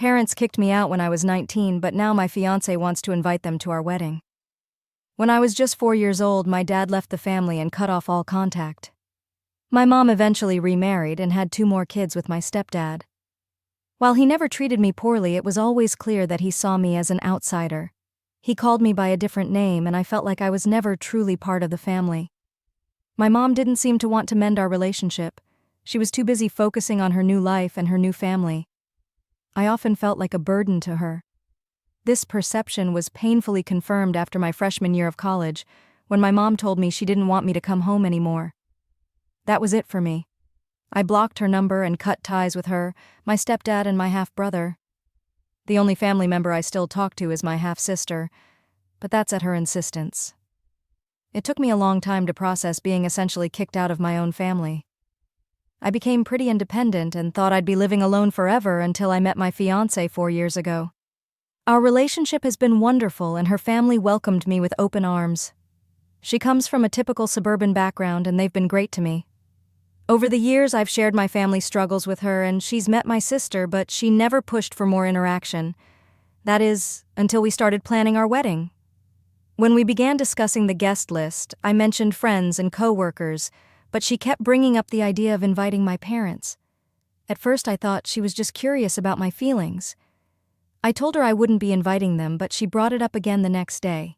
Parents kicked me out when I was 19, but now my fiancé wants to invite them to our wedding. When I was just 4 years old, my dad left the family and cut off all contact. My mom eventually remarried and had 2 more kids with my stepdad. While he never treated me poorly, it was always clear that he saw me as an outsider. He called me by a different name, and I felt like I was never truly part of the family. My mom didn't seem to want to mend our relationship. She was too busy focusing on her new life and her new family. I often felt like a burden to her. This perception was painfully confirmed after my freshman year of college, when my mom told me she didn't want me to come home anymore. That was it for me. I blocked her number and cut ties with her, my stepdad, and my half-brother. The only family member I still talk to is my half-sister, but that's at her insistence. It took me a long time to process being essentially kicked out of my own family. I became pretty independent and thought I'd be living alone forever until I met my fiancé 4 years ago. Our relationship has been wonderful, and her family welcomed me with open arms. She comes from a typical suburban background, and they've been great to me. Over the years, I've shared my family struggles with her, and she's met my sister, but she never pushed for more interaction. That is, until we started planning our wedding. When we began discussing the guest list, I mentioned friends and co-workers, but she kept bringing up the idea of inviting my parents. At first, I thought she was just curious about my feelings. I told her I wouldn't be inviting them, but she brought it up again the next day.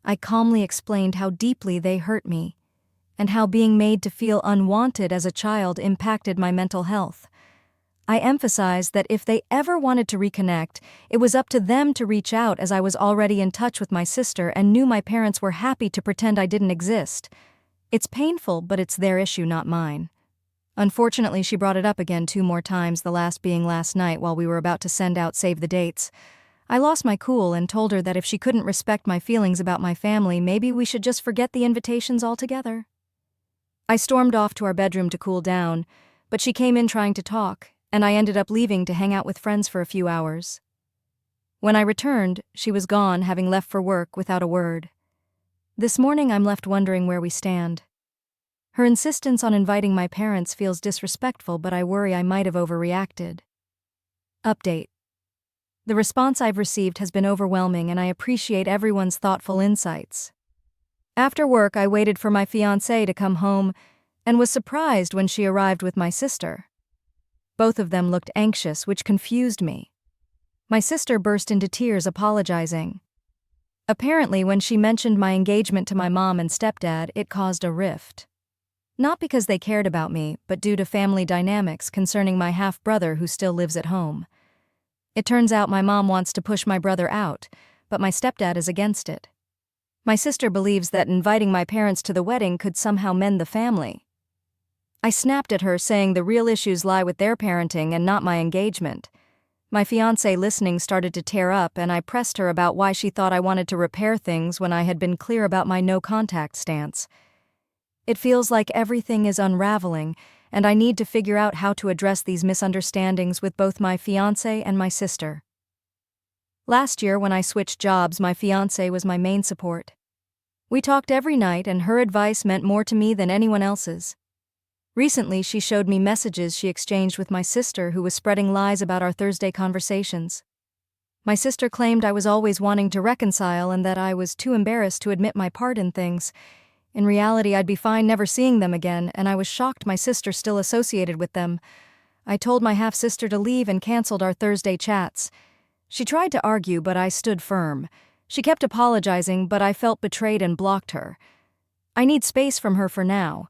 I calmly explained how deeply they hurt me, and how being made to feel unwanted as a child impacted my mental health. I emphasized that if they ever wanted to reconnect, it was up to them to reach out, as I was already in touch with my sister and knew my parents were happy to pretend I didn't exist. It's painful, but it's their issue, not mine. Unfortunately, she brought it up again 2 more times, the last being last night while we were about to send out save the dates. I lost my cool and told her that if she couldn't respect my feelings about my family, maybe we should just forget the invitations altogether. I stormed off to our bedroom to cool down, but she came in trying to talk, and I ended up leaving to hang out with friends for a few hours. When I returned, she was gone, having left for work without a word. This morning I'm left wondering where we stand. Her insistence on inviting my parents feels disrespectful, but I worry I might have overreacted. Update. The response I've received has been overwhelming, and I appreciate everyone's thoughtful insights. After work, I waited for my fiancé to come home and was surprised when she arrived with my sister. Both of them looked anxious, which confused me. My sister burst into tears, apologizing. Apparently, when she mentioned my engagement to my mom and stepdad, it caused a rift. Not because they cared about me, but due to family dynamics concerning my half-brother who still lives at home. It turns out my mom wants to push my brother out, but my stepdad is against it. My sister believes that inviting my parents to the wedding could somehow mend the family. I snapped at her, saying the real issues lie with their parenting and not my engagement. My fiancé, listening, started to tear up, and I pressed her about why she thought I wanted to repair things when I had been clear about my no-contact stance. It feels like everything is unraveling, and I need to figure out how to address these misunderstandings with both my fiancé and my sister. Last year, when I switched jobs, my fiancé was my main support. We talked every night, and her advice meant more to me than anyone else's. Recently, she showed me messages she exchanged with my sister, who was spreading lies about our Thursday conversations. My sister claimed I was always wanting to reconcile and that I was too embarrassed to admit my part in things. In reality, I'd be fine never seeing them again, and I was shocked my sister still associated with them. I told my half-sister to leave and canceled our Thursday chats. She tried to argue, but I stood firm. She kept apologizing, but I felt betrayed and blocked her. I need space from her for now.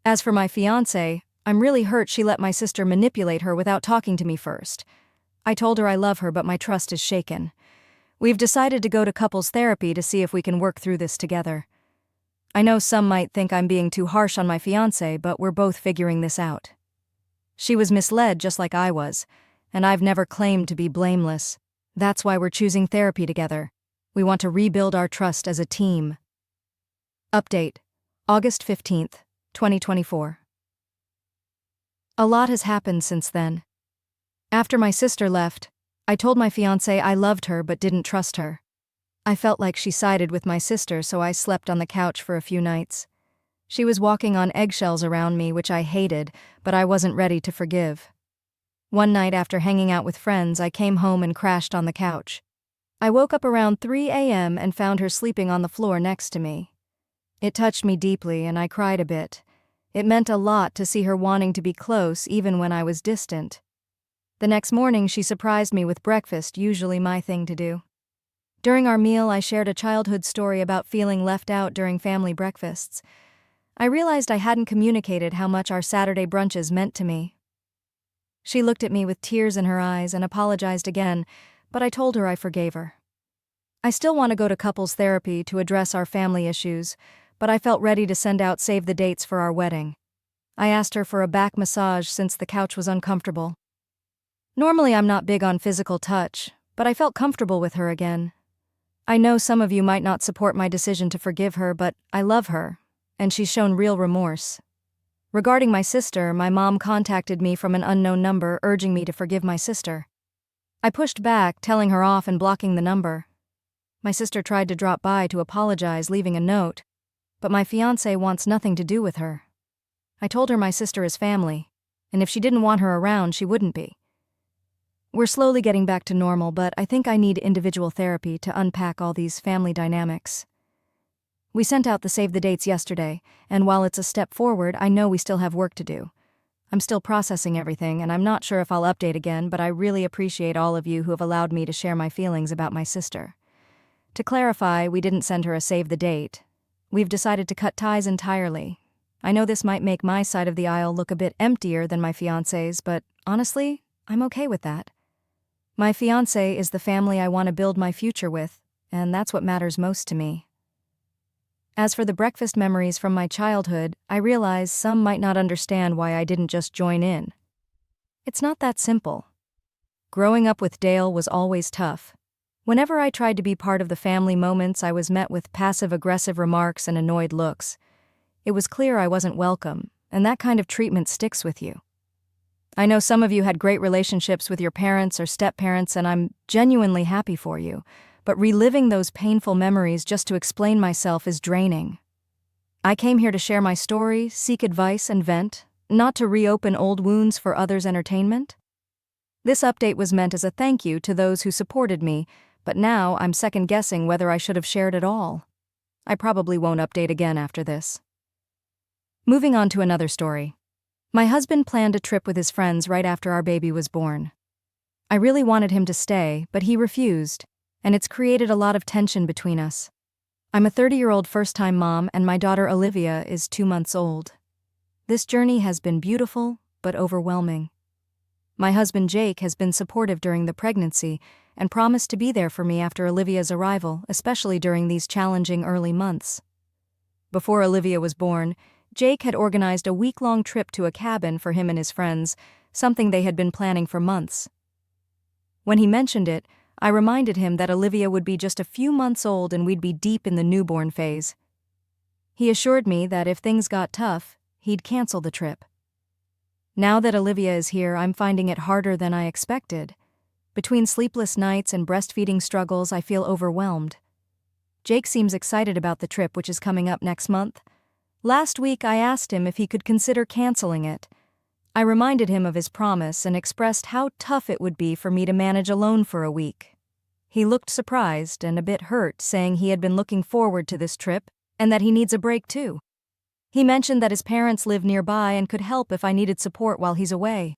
As for my fiancé, I'm really hurt she let my sister manipulate her without talking to me first. I told her I love her, but my trust is shaken. We've decided to go to couples therapy to see if we can work through this together. I know some might think I'm being too harsh on my fiancé, but we're both figuring this out. She was misled just like I was, and I've never claimed to be blameless. That's why we're choosing therapy together. We want to rebuild our trust as a team. Update. August 15th, 2024. A lot has happened since then. After my sister left, I told my fiancé I loved her but didn't trust her. I felt like she sided with my sister, so I slept on the couch for a few nights. She was walking on eggshells around me, which I hated, but I wasn't ready to forgive. One night after hanging out with friends, I came home and crashed on the couch. I woke up around 3 a.m. and found her sleeping on the floor next to me. It touched me deeply and I cried a bit. It meant a lot to see her wanting to be close even when I was distant. The next morning she surprised me with breakfast, usually my thing to do. During our meal I shared a childhood story about feeling left out during family breakfasts. I realized I hadn't communicated how much our Saturday brunches meant to me. She looked at me with tears in her eyes and apologized again, but I told her I forgave her. I still want to go to couples therapy to address our family issues, but I felt ready to send out save the dates for our wedding. I asked her for a back massage since the couch was uncomfortable. Normally I'm not big on physical touch, but I felt comfortable with her again. I know some of you might not support my decision to forgive her, but I love her, and she's shown real remorse. Regarding my sister, my mom contacted me from an unknown number urging me to forgive my sister. I pushed back, telling her off and blocking the number. My sister tried to drop by to apologize, leaving a note, but my fiancé wants nothing to do with her. I told her my sister is family, and if she didn't want her around, she wouldn't be. We're slowly getting back to normal, but I think I need individual therapy to unpack all these family dynamics. We sent out the save the dates yesterday, and while it's a step forward, I know we still have work to do. I'm still processing everything, and I'm not sure if I'll update again, but I really appreciate all of you who have allowed me to share my feelings about my sister. To clarify, we didn't send her a save the date. We've decided to cut ties entirely. I know this might make my side of the aisle look a bit emptier than my fiancé's, but honestly, I'm okay with that. My fiancé is the family I want to build my future with, and that's what matters most to me. As for the breakfast memories from my childhood, I realize some might not understand why I didn't just join in. It's not that simple. Growing up with Dale was always tough. Whenever I tried to be part of the family moments, I was met with passive-aggressive remarks and annoyed looks. It was clear I wasn't welcome, and that kind of treatment sticks with you. I know some of you had great relationships with your parents or step-parents, and I'm genuinely happy for you, but reliving those painful memories just to explain myself is draining. I came here to share my story, seek advice, and vent, not to reopen old wounds for others' entertainment. This update was meant as a thank you to those who supported me, but now I'm second-guessing whether I should have shared at all. I probably won't update again after this. Moving on to another story. My husband planned a trip with his friends right after our baby was born. I really wanted him to stay, but he refused, and it's created a lot of tension between us. I'm a 30-year-old first-time mom, and my daughter Olivia is 2 months old. This journey has been beautiful, but overwhelming. My husband Jake has been supportive during the pregnancy and promised to be there for me after Olivia's arrival, especially during these challenging early months. Before Olivia was born, Jake had organized a week-long trip to a cabin for him and his friends, something they had been planning for months. When he mentioned it, I reminded him that Olivia would be just a few months old and we'd be deep in the newborn phase. He assured me that if things got tough, he'd cancel the trip. Now that Olivia is here, I'm finding it harder than I expected. Between sleepless nights and breastfeeding struggles, I feel overwhelmed. Jake seems excited about the trip, which is coming up next month. Last week, I asked him if he could consider canceling it. I reminded him of his promise and expressed how tough it would be for me to manage alone for a week. He looked surprised and a bit hurt, saying he had been looking forward to this trip and that he needs a break too. He mentioned that his parents live nearby and could help if I needed support while he's away.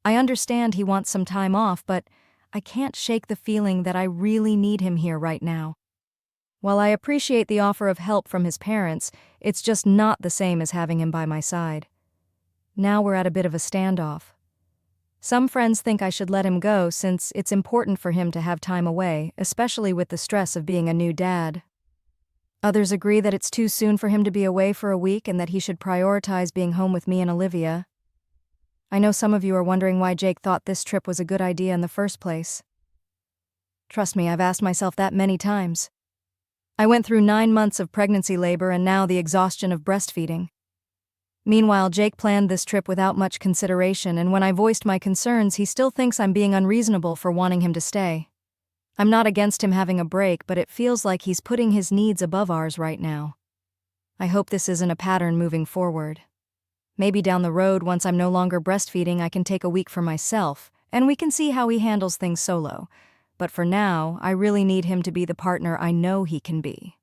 I understand he wants some time off, but I can't shake the feeling that I really need him here right now. While I appreciate the offer of help from his parents, it's just not the same as having him by my side. Now we're at a bit of a standoff. Some friends think I should let him go since it's important for him to have time away, especially with the stress of being a new dad. Others agree that it's too soon for him to be away for a week and that he should prioritize being home with me and Olivia. I know some of you are wondering why Jake thought this trip was a good idea in the first place. Trust me, I've asked myself that many times. I went through 9 months of pregnancy labor and now the exhaustion of breastfeeding. Meanwhile, Jake planned this trip without much consideration, and when I voiced my concerns, he still thinks I'm being unreasonable for wanting him to stay. I'm not against him having a break, but it feels like he's putting his needs above ours right now. I hope this isn't a pattern moving forward. Maybe down the road, once I'm no longer breastfeeding, I can take a week for myself, and we can see how he handles things solo. But for now, I really need him to be the partner I know he can be.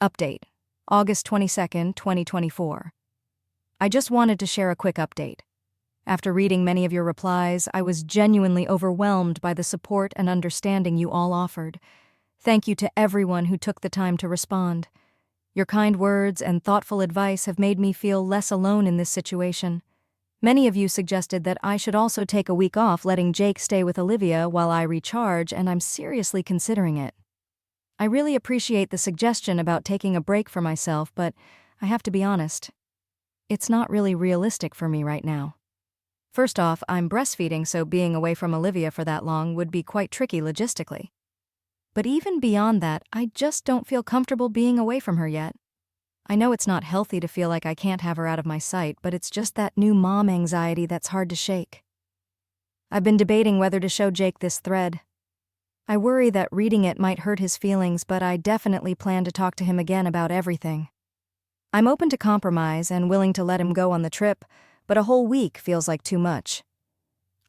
Update. August 22nd, 2024. I just wanted to share a quick update. After reading many of your replies, I was genuinely overwhelmed by the support and understanding you all offered. Thank you to everyone who took the time to respond. Your kind words and thoughtful advice have made me feel less alone in this situation. Many of you suggested that I should also take a week off, letting Jake stay with Olivia while I recharge, and I'm seriously considering it. I really appreciate the suggestion about taking a break for myself, but I have to be honest. It's not really realistic for me right now. First off, I'm breastfeeding, so being away from Olivia for that long would be quite tricky logistically. But even beyond that, I just don't feel comfortable being away from her yet. I know it's not healthy to feel like I can't have her out of my sight, but it's just that new mom anxiety that's hard to shake. I've been debating whether to show Jake this thread. I worry that reading it might hurt his feelings, but I definitely plan to talk to him again about everything. I'm open to compromise and willing to let him go on the trip, but a whole week feels like too much.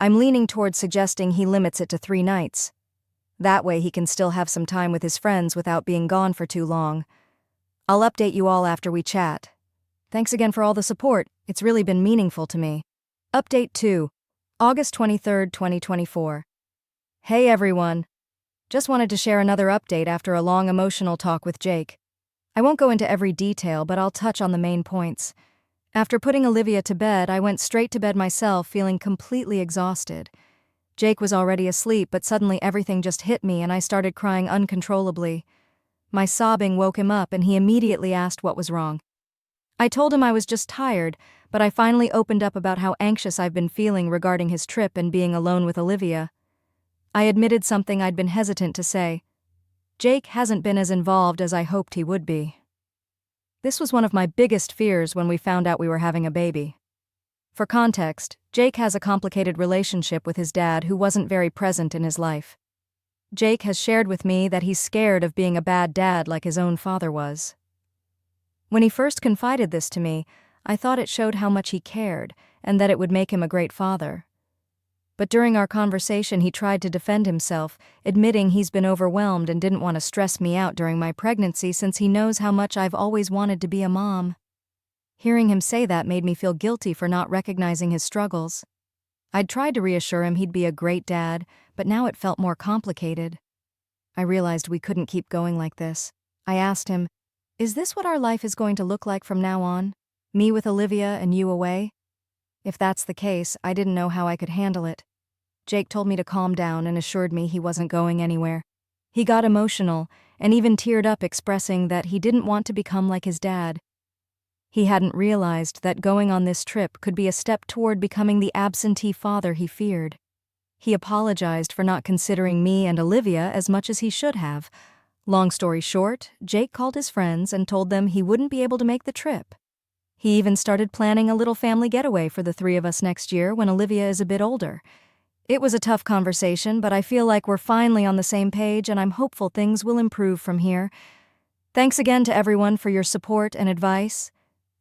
I'm leaning towards suggesting he limits it to 3 nights. That way he can still have some time with his friends without being gone for too long. I'll update you all after we chat. Thanks again for all the support. It's really been meaningful to me. Update 2. August 23rd, 2024. Hey everyone. Just wanted to share another update after a long emotional talk with Jake. I won't go into every detail, but I'll touch on the main points. After putting Olivia to bed, I went straight to bed myself, feeling completely exhausted. Jake was already asleep, but suddenly everything just hit me and I started crying uncontrollably. My sobbing woke him up and he immediately asked what was wrong. I told him I was just tired, but I finally opened up about how anxious I've been feeling regarding his trip and being alone with Olivia. I admitted something I'd been hesitant to say. Jake hasn't been as involved as I hoped he would be. This was one of my biggest fears when we found out we were having a baby. For context, Jake has a complicated relationship with his dad who wasn't very present in his life. Jake has shared with me that he's scared of being a bad dad like his own father was. When he first confided this to me, I thought it showed how much he cared and that it would make him a great father. But during our conversation, he tried to defend himself, admitting he's been overwhelmed and didn't want to stress me out during my pregnancy since he knows how much I've always wanted to be a mom. Hearing him say that made me feel guilty for not recognizing his struggles. I'd tried to reassure him he'd be a great dad, but now it felt more complicated. I realized we couldn't keep going like this. I asked him, "Is this what our life is going to look like from now on? Me with Olivia and you away?" If that's the case, I didn't know how I could handle it. Jake told me to calm down and assured me he wasn't going anywhere. He got emotional and even teared up, expressing that he didn't want to become like his dad. He hadn't realized that going on this trip could be a step toward becoming the absentee father he feared. He apologized for not considering me and Olivia as much as he should have. Long story short, Jake called his friends and told them he wouldn't be able to make the trip. He even started planning a little family getaway for the 3 of us next year when Olivia is a bit older. It was a tough conversation, but I feel like we're finally on the same page and I'm hopeful things will improve from here. Thanks again to everyone for your support and advice.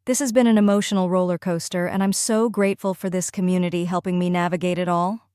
This has been an emotional roller coaster, and I'm so grateful for this community helping me navigate it all.